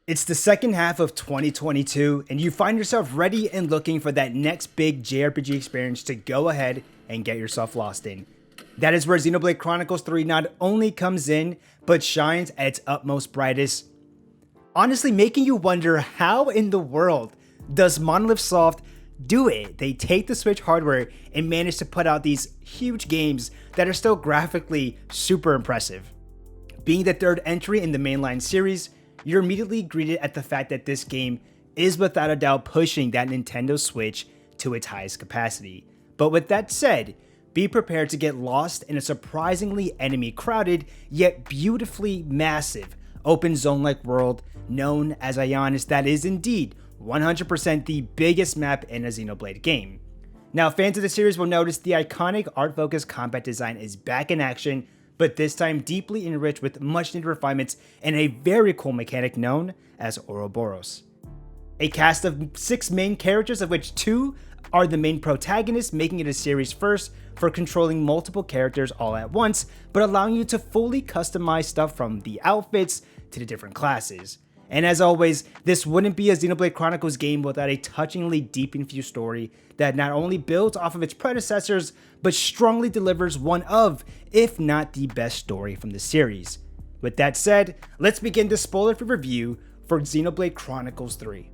It's the second half of 2022, and you find yourself ready and looking for that next big JRPG experience to go ahead and get yourself lost in. That is where Xenoblade Chronicles 3 not only comes in, but shines at its utmost brightest. Honestly, making you wonder how in the world does Monolith Soft do it? They take the Switch hardware and manage to put out these huge games that are still graphically super impressive. Being the third entry in the mainline series, you're immediately greeted at the fact that this game is without a doubt pushing that Nintendo Switch to its highest capacity. But with that said, be prepared to get lost in a surprisingly enemy-crowded, yet beautifully massive, open zone-like world known as Aionios that is indeed 100% the biggest map in a Xenoblade game. Now, fans of the series will notice the iconic art-focused combat design is back in action, but this time deeply enriched with much needed refinements and a very cool mechanic known as Ouroboros. A cast of 6 main characters, of which 2 are the main protagonists, making it a series first for controlling multiple characters all at once, but allowing you to fully customize stuff from the outfits to the different classes. And as always, this wouldn't be a Xenoblade Chronicles game without a touchingly deep infused story that not only builds off of its predecessors, but strongly delivers one of, if not the best story from the series. With that said, let's begin the spoiler-free review for Xenoblade Chronicles 3.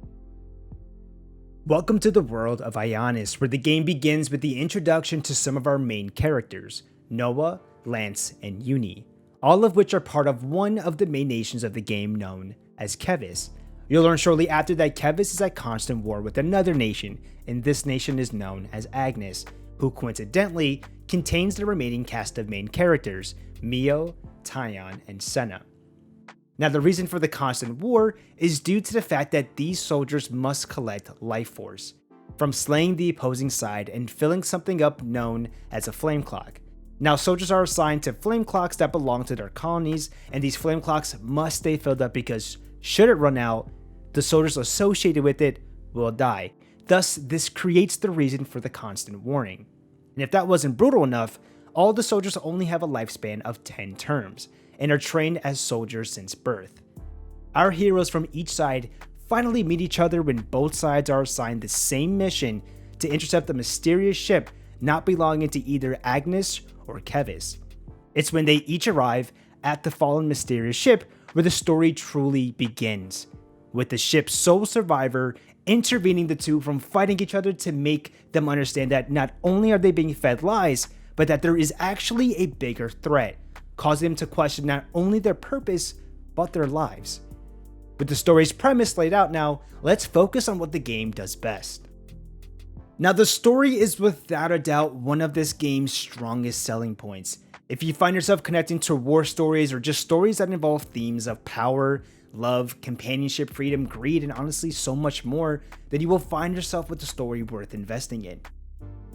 Welcome to the world of Aionios, where the game begins with the introduction to some of our main characters, Noah, Lance, and Uni, all of which are part of one of the main nations of the game known as Kevis. You'll learn shortly after that Kevis is at constant war with another nation, and this nation is known as Agnes, who coincidentally contains the remaining cast of main characters, Mio, Tyon, and Senna. Now, the reason for the constant war is due to the fact that these soldiers must collect life force from slaying the opposing side and filling something up known as a flame clock. Now, soldiers are assigned to flame clocks that belong to their colonies, and these flame clocks must stay filled up because should it run out, the soldiers associated with it will die. Thus, this creates the reason for the constant warning. And if that wasn't brutal enough, all the soldiers only have a lifespan of 10 terms, and are trained as soldiers since birth. Our heroes from each side finally meet each other when both sides are assigned the same mission to intercept a mysterious ship not belonging to either Agnes or Kevis. It's when they each arrive at the fallen mysterious ship where the story truly begins, with the ship's sole survivor intervening the two from fighting each other to make them understand that not only are they being fed lies, but that there is actually a bigger threat, causing them to question not only their purpose, but their lives. With the story's premise laid out now, let's focus on what the game does best. Now, the story is without a doubt one of this game's strongest selling points. If you find yourself connecting to war stories or just stories that involve themes of power, love, companionship, freedom, greed, and honestly so much more, then you will find yourself with a story worth investing in.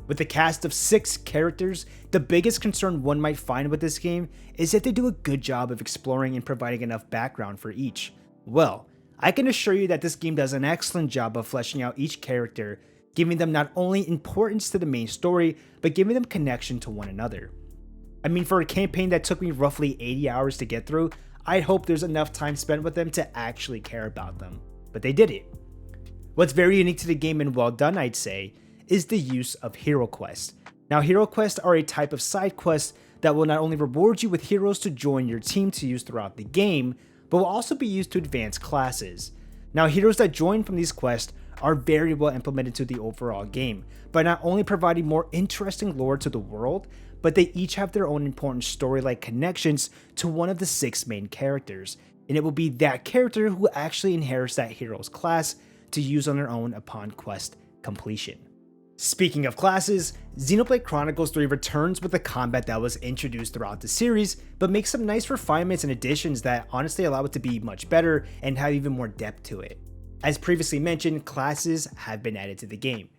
With a cast of 6 characters, the biggest concern one might find with this game is that they do a good job of exploring and providing enough background for each. Well, I can assure you that this game does an excellent job of fleshing out each character, giving them not only importance to the main story, but giving them connection to one another. I mean, for a campaign that took me roughly 80 hours to get through, I hope there's enough time spent with them to actually care about them. But they did it. What's very unique to the game and well done, I'd say, is the use of hero quests. Now, hero quests are a type of side quest that will not only reward you with heroes to join your team to use throughout the game, but will also be used to advance classes. Now, heroes that join from these quests are very well implemented to the overall game, by not only providing more interesting lore to the world, but they each have their own important story-like connections to one of the 6 main characters, and it will be that character who actually inherits that hero's class to use on their own upon quest completion. Speaking of classes, Xenoblade Chronicles 3 returns with a combat that was introduced throughout the series, but makes some nice refinements and additions that honestly allow it to be much better and have even more depth to it. As previously mentioned, classes have been added to the game.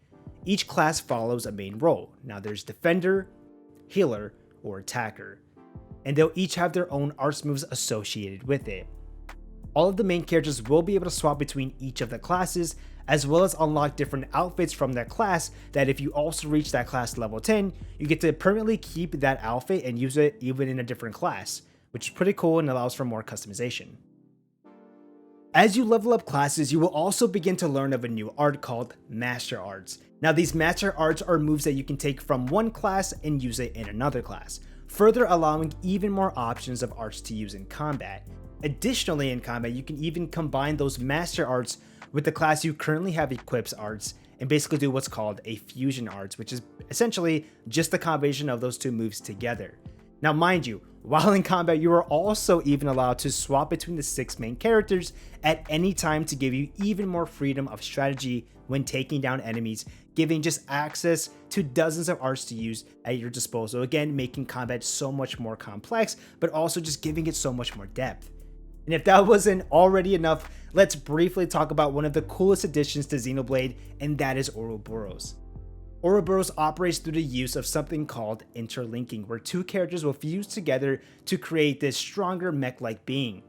Each class follows a main role. Now there's Defender, Healer, or Attacker, and they'll each have their own arts moves associated with it. All of the main characters will be able to swap between each of the classes, as well as unlock different outfits from that class that if you also reach that class level 10, you get to permanently keep that outfit and use it even in a different class, which is pretty cool and allows for more customization. As you level up classes, you will also begin to learn of a new art called Master Arts. Now these Master Arts are moves that you can take from one class and use it in another class, further allowing even more options of arts to use in combat. Additionally, in combat, you can even combine those Master Arts with the class you currently have equipped arts and basically do what's called a fusion arts, which is essentially just the combination of those two moves together. Now mind you, while in combat, you are also even allowed to swap between the 6 main characters at any time to give you even more freedom of strategy when taking down enemies, giving just access to dozens of arts to use at your disposal, again making combat so much more complex, but also just giving it so much more depth. And if that wasn't already enough, let's briefly talk about one of the coolest additions to Xenoblade, and that is Ouroboros. Ouroboros operates through the use of something called interlinking, where 2 characters will fuse together to create this stronger mech-like being.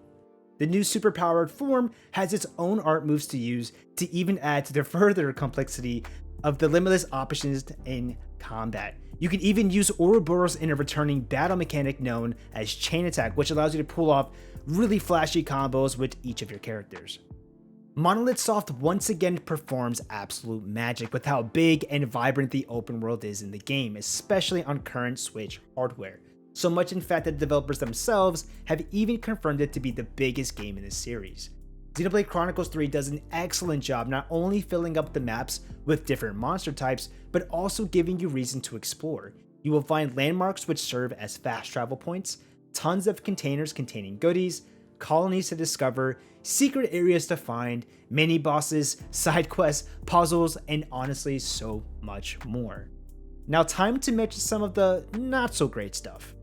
The new superpowered form has its own art moves to use to even add to the further complexity of the limitless options in combat. You can even use Ouroboros in a returning battle mechanic known as chain attack, which allows you to pull off really flashy combos with each of your characters. Monolith Soft once again performs absolute magic with how big and vibrant the open world is in the game, especially on current Switch hardware. So much in fact that the developers themselves have even confirmed it to be the biggest game in the series. Xenoblade Chronicles 3 does an excellent job not only filling up the maps with different monster types, but also giving you reason to explore. You will find landmarks which serve as fast travel points, tons of containers containing goodies, colonies to discover, secret areas to find, mini bosses, side quests, puzzles, and honestly so much more. Now time to mention some of the not so great stuff.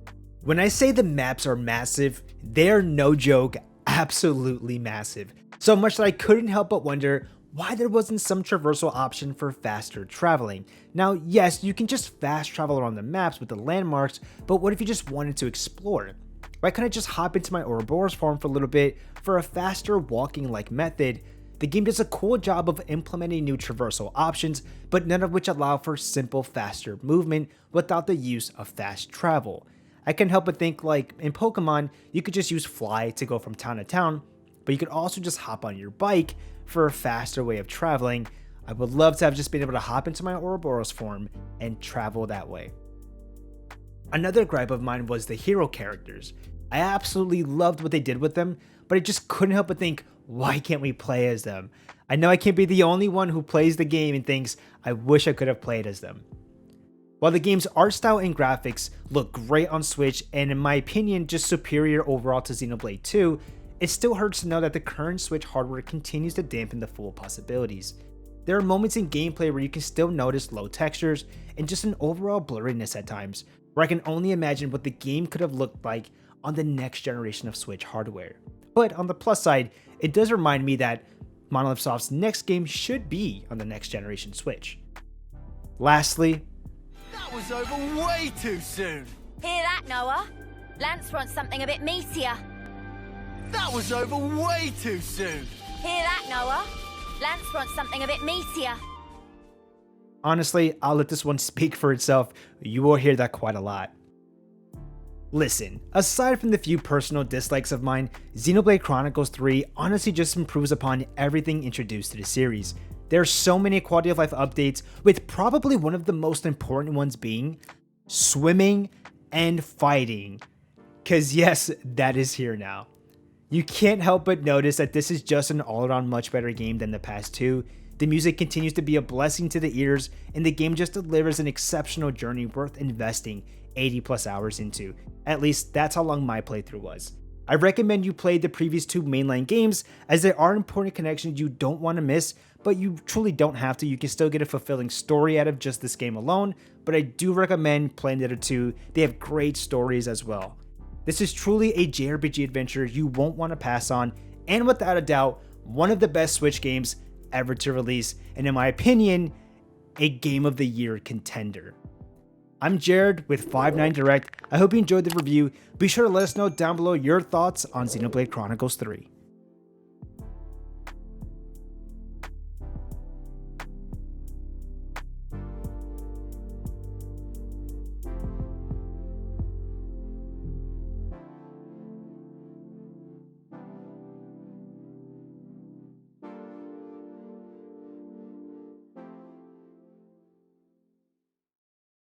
When I say the maps are massive, they're no joke, absolutely massive. So much that I couldn't help but wonder why there wasn't some traversal option for faster traveling. Now yes, you can just fast travel around the maps with the landmarks, but what if you just wanted to explore? Why couldn't I just hop into my Ouroboros form for a little bit for a faster walking like method? The game does a cool job of implementing new traversal options, but none of which allow for simple faster movement without the use of fast travel. I can't help but think like in Pokemon, you could just use fly to go from town to town, but you could also just hop on your bike for a faster way of traveling. I would love to have just been able to hop into my Ouroboros form and travel that way. Another gripe of mine was the hero characters. I absolutely loved what they did with them, but I just couldn't help but think, why can't we play as them? I know I can't be the only one who plays the game and thinks, I wish I could have played as them. While the game's art style and graphics look great on Switch, and in my opinion just superior overall to Xenoblade 2, it still hurts to know that the current Switch hardware continues to dampen the full possibilities. There are moments in gameplay where you can still notice low textures and just an overall blurriness at times, where I can only imagine what the game could have looked like on the next generation of Switch hardware. But on the plus side, it does remind me that Monolith Soft's next game should be on the next generation Switch. Lastly, that was over way too soon. Hear that, Noah? Lance wants something a bit meatier. That was over way too soon. Hear that, Noah? Lance wants something a bit meatier. Honestly, I'll let this one speak for itself. You will hear that quite a lot. Listen, aside from the few personal dislikes of mine, Xenoblade Chronicles 3 honestly just improves upon everything introduced to the series. There are so many quality of life updates, with probably one of the most important ones being swimming and fighting. Cause yes, that is here now. You can't help but notice that this is just an all-around much better game than the past two. The music continues to be a blessing to the ears, and the game just delivers an exceptional journey worth investing 80 plus hours into. At least that's how long my playthrough was. I recommend you play the previous two mainline games, as there are important connections you don't want to miss, but you truly don't have to. You can still get a fulfilling story out of just this game alone, but I do recommend playing the other two. They have great stories as well. This is truly a JRPG adventure you won't want to pass on, and without a doubt, one of the best Switch games ever to release, and in my opinion, a Game of the Year contender. I'm Jared with 59 Direct. I hope you enjoyed the review. Be sure to let us know down below your thoughts on Xenoblade Chronicles 3.